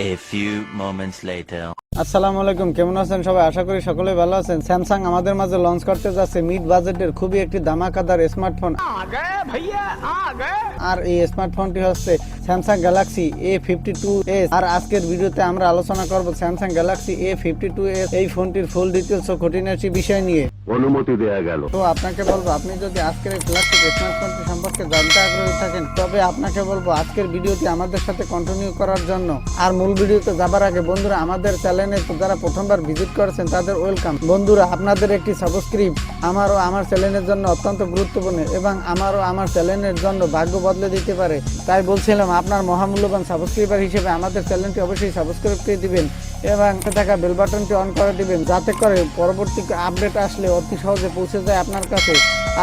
A few moments later. আসসালামু আলাইকুম, কেমন আছেন সবাই? আশা করি সকলেই ভালো আছেন। স্যামসাং আমাদের মাঝে লঞ্চ করতে যাচ্ছে মিড বাজেটের খুবই একটি ধামাকাদার স্মার্টফোন। আর এই স্মার্টফোনটি হচ্ছে স্যামসাং গ্যালাক্সি A52s। আর আজকের ভিডিওতে আমরা আলোচনা করব স্যামসাং গ্যালাক্সি A52s এই ফোনটির ফুল ডিটেইলস ও খুঁটিনাটি বিষয় নিয়ে। অনুমতি দেয়া গেল। তো আপনাকে বলবো, আপনি যদি আজকের এই ফ্ল্যাগশিপ স্মার্টফোনটি সম্পর্কে জানতে আগ্রহী থাকেন, তবে আপনাকে বলবো আজকের ভিডিওটি আমাদের সাথে কন্টিনিউ করার জন্য। আর মূল ভিডিওতে যাবার আগে বন্ধুরা, আমাদের চ্যানেলে যারা প্রথমবার ভিজিট করেছেন তাদের ওয়েলকাম। বন্ধুরা, আপনাদের একটি সাবস্ক্রাইব আমারও আমার চ্যানেলের জন্য অত্যন্ত গুরুত্বপূর্ণ এবং আমারও আমার চ্যানেলের জন্য ভাগ্য বদলে দিতে পারে। তাই বলছিলাম, আপনার মহামূল্যবান সাবস্ক্রাইবার হিসেবে আমাদের চ্যানেলটি অবশ্যই সাবস্ক্রাইব করে দিবেন এবং থাকা বেল বাটনটি অন করে দিবেন, যাতে করে পরবর্তী আপডেট আসলে অতি সহজে পৌঁছে যায় আপনার কাছে।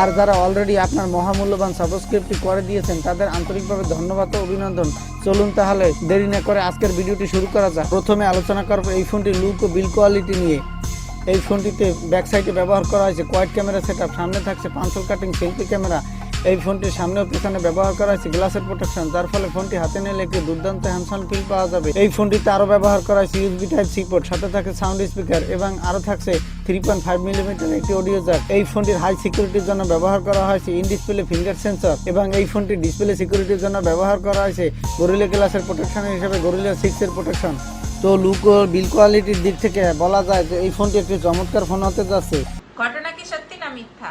আর যারা অলরেডি আপনার মহামূল্যবান সাবস্ক্রাইবটি করে দিয়েছেন তাদের আন্তরিকভাবে ধন্যবাদ ও অভিনন্দন। চলুন তাহলে দেরি না করে আজকের ভিডিওটি শুরু করা যাক। প্রথমে আলোচনা করব এই ফোনটির লুক ও বিল্ড কোয়ালিটি নিয়ে। এই ফোনটিতে ব্যাক সাইডে ব্যবহার করা হয়েছে কোয়াড ক্যামেরা সেটআপ, সামনে থাকছে পেন্সিল কাটিং সেলফি ক্যামেরা। এই ফোনটির সামনে ও পিছনে ব্যবহার করা হয়েছে গ্লাসের প্রোটেকশন, যার ফলে ফোনটি হাতে নিলে একটি দুর্দান্ত হ্যান্ডসন ফিল পাওয়া যাবে। এই ফোনটিতে আরও ব্যবহার করা হয়েছে ইউএসবি টাইপ সি পোর্ট, সাথে থাকে সাউন্ড স্পিকার এবং আরও থাকছে 3.5 মিলিমিটার একটি অডিও জ্যাক। এই ফোনটির হাই সিকিউরিটির জন্য ব্যবহার করা হয়েছে ইন ডিসপ্লে ফিঙ্গার সেন্সর এবং এই ফোনটির ডিসপ্লে সিকিউরিটির জন্য ব্যবহার করা হয়েছে গরিলা গ্লাসের প্রোটেকশন হিসেবে গরিলা 6 এর প্রোটেকশন। তো লুক ও বিল্ড কোয়ালিটির দিক থেকে বলা যায় যে এই ফোনটি একটি চমৎকার ফোন হতে যাচ্ছে। ঘটনা কি সত্যি না মিথ্যা?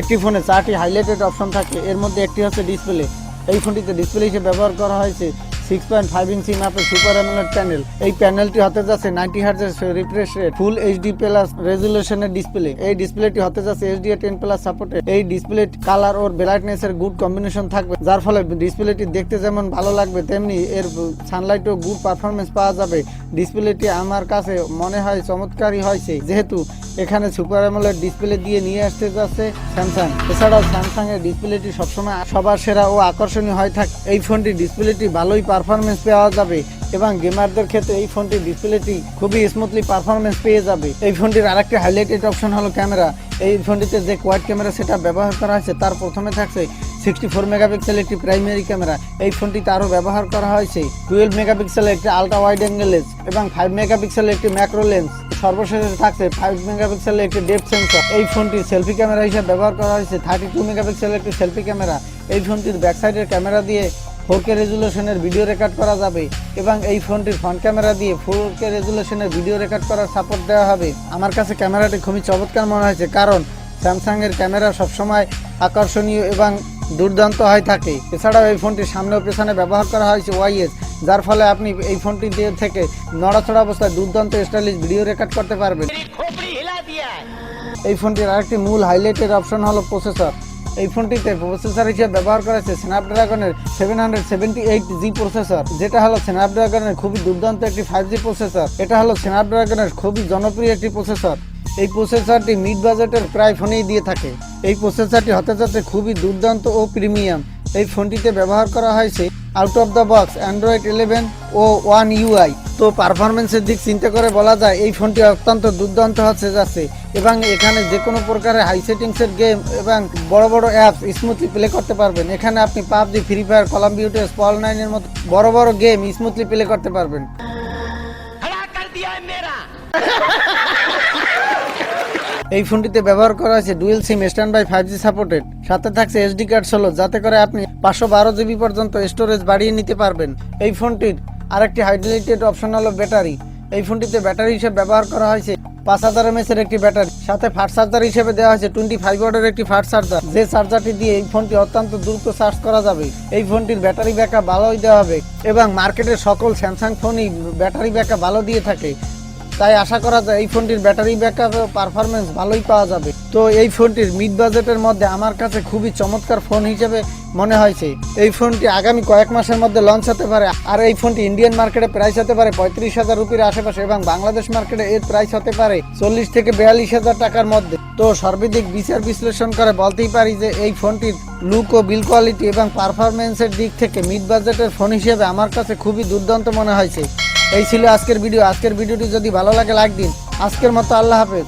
একটি ফোনে 4টি হাইলাইটেড অপশন থাকে, এর মধ্যে একটি হচ্ছে ডিসপ্লে। এই ফোনটিতে ডিসপ্লে হিসেবে ব্যবহার করা হয়েছে 6.5 ইঞ্চি মাপের সুপার অ্যামোলেড প্যানেল। এই প্যানেলটি হতে যাচ্ছে 90 হার্টজের refresh rate, full HD plus রেজুলেশনের ডিসপ্লে। এই ডিসপ্লেটি হতে যাচ্ছে HDR10+ সাপোর্টেড। এই ডিসপ্লে কালার ও ব্রাইটনেস এর গুড কম্বিনেশন থাকবে, যার ফলে ডিসপ্লেটি দেখতে যেমন ভালো লাগবে তেমনি এর সানলাইট ও গুড পারফরমেন্স পাওয়া যাবে। ডিসপ্লেটি আমার কাছে মনে হয় চমৎকারই হয়েছে, যেহেতু এখানে সুপার অ্যামোলেড ডিসপ্লে দিয়ে নিয়ে আসতে যাচ্ছে স্যামসাং। এছাড়াও স্যামসাং এর ডিসপ্লেটি সবসময় সবার সেরা ও আকর্ষণীয় হয়ে থাকে। এই ফোনটির ডিসপ্লেটি ভালোই পারফরমেন্স পাওয়া যাবে এবং গেমারদের ক্ষেত্রে এই ফোনটির ডিসপ্লেটি খুবই স্মুথলি পারফরমেন্স পেয়ে যাবে। এই ফোনটির আরেকটি হাইলাইটেড অপশন হলো ক্যামেরা। এই ফোনটিতে যে কোয়াড ক্যামেরা সেটা ব্যবহার করা হয়েছে তার প্রথমে থাকছে 64 মেগাপিক্সেল একটি প্রাইমারি ক্যামেরা। এই ফোনটিতে আরও ব্যবহার করা হয়েছে 12 মেগাপিক্সেল একটি আলট্রা ওয়াইড অ্যাঙ্গেল লেন্স এবং 5 মেগাপিক্সেল একটি ম্যাক্রো লেন্স। সর্বশেষে থাকছে 5 মেগাপিক্সেল একটি ডেপথ সেন্সর। এই ফোনটির সেলফি ক্যামেরা হিসেবে ব্যবহার করা হয়েছে 32 মেগাপিক্সেল একটি সেলফি ক্যামেরা। এই ফোনটির ব্যাক সাইডের ক্যামেরা দিয়ে 4K রেজুলেশনের ভিডিও রেকর্ড করা যাবে এবং এই ফোনটির ফ্রন্ট ক্যামেরা দিয়ে 4K রেজুলেশনের ভিডিও রেকর্ড করার সাপোর্ট দেওয়া হবে। আমার কাছে ক্যামেরাটি খুবই চমৎকার মনে হয়েছে, কারণ স্যামসাং এর ক্যামেরা সবসময় আকর্ষণীয় এবং দুর্দান্ত হয়ে থাকে। এছাড়াও এই ফোনটির সামনে ও পেছনে ব্যবহার করা হয়েছে ওয়াইএস, যার ফলে আপনি এই ফোনটি দিয়ে থেকে নড়াচড়া অবস্থায় দুর্দান্ত স্টাইলিশ ভিডিও রেকর্ড করতে পারবেন। এই ফোনটির আরেকটি মূল হাইলাইটের অপশন হলো প্রসেসর। এই ফোনটিতে প্রসেসর হিসেবে ব্যবহার করা হয়েছে স্ন্যাপড্রাগনের 778G প্রসেসর, যেটা হলো স্ন্যাপড্রাগনের খুবই দুর্দান্ত একটি 5G প্রসেসর। এটা হলো স্ন্যাপড্রাগনের খুবই জনপ্রিয় একটি প্রসেসর। এই প্রসেসরটি মিড বাজেটের প্রায় ফোনেই দিয়ে থাকে। এই প্রসেসরটি হতে যাচ্ছে খুবই দুর্দান্ত ও প্রিমিয়াম। এই ফোনটিতে ব্যবহার করা হয়েছে out of the box Android 11 ও One UI। তো পারফরমেন্সের দিক চিন্তা করে বলা যায় এই ফোনটি অত্যন্ত দুর্দান্ত হচ্ছে যাচ্ছে এবং এখানে যে কোনো প্রকারের হাই সেটিংসের গেম এবং বড় বড় অ্যাপস স্মুথলি প্লে করতে পারবেন। এখানে আপনি PUBG, free fire, call of duty, স্পল 9 এর মতো বড় বড় গেম স্মুথলি প্লে করতে পারবেন। এই ফোনটিতে ব্যবহার করা হয়েছে dual SIM standby 5G supported, সাথে থাকছে এসডি কার্ড 16, যাতে করে আপনি 512 GB পর্যন্ত স্টোরেজ বাড়িয়ে নিতে পারবেন। এই ফোনটির আরেকটি হাইলাইটেড অপশন হলো ব্যাটারি। এই ফোনটিতে ব্যাটারি হিসেবে ব্যবহার করা হয়েছে 5000 mAh এর একটি ব্যাটারি, সাথে ফাস্ট চার্জার হিসেবে দেওয়া হয়েছে 25 ওয়াটের একটি ফাস্ট চার্জার, যে চার্জারটি দিয়ে এই ফোনটি অত্যন্ত দ্রুত চার্জ করা যাবে। এই ফোনটির ব্যাটারি ব্যাকআপ ভালোই দেওয়া হবে এবং মার্কেটের সকল স্যামসাং ফোনই ব্যাটারি ব্যাকআপ ভালো দিয়ে থাকে, তাই আশা করা যায় এই ফোনটির ব্যাটারি ব্যাকআপ ও পারফরমেন্স ভালোই পাওয়া যাবে। তো এই ফোনটির মিড বাজেটের মধ্যে আমার কাছে খুবই চমৎকার ফোন হিসেবে মনে হয়েছে। এই ফোনটি আগামী কয়েক মাসের মধ্যে লঞ্চ হতে পারে আর এই ফোনটি ইন্ডিয়ান মার্কেটে প্রাইস হতে পারে 35,000 রুপির আশেপাশে এবং বাংলাদেশ মার্কেটে এর প্রাইস হতে পারে 40 থেকে 42,000 টাকার মধ্যে। তো সর্বাধিক বিচার বিশ্লেষণ করে বলতেই পারি যে এই ফোনটির লুক ও বিল্ড কোয়ালিটি এবং পারফরমেন্সের দিক থেকে মিড বাজেটের ফোন হিসেবে আমার কাছে খুবই দুর্দান্ত মনে হয়েছে। এই ছিল আজকের ভিডিও। আজকের ভিডিওটি যদি ভালো লাগে লাইক দিন। আজকের মতো আল্লাহ হাফেজ।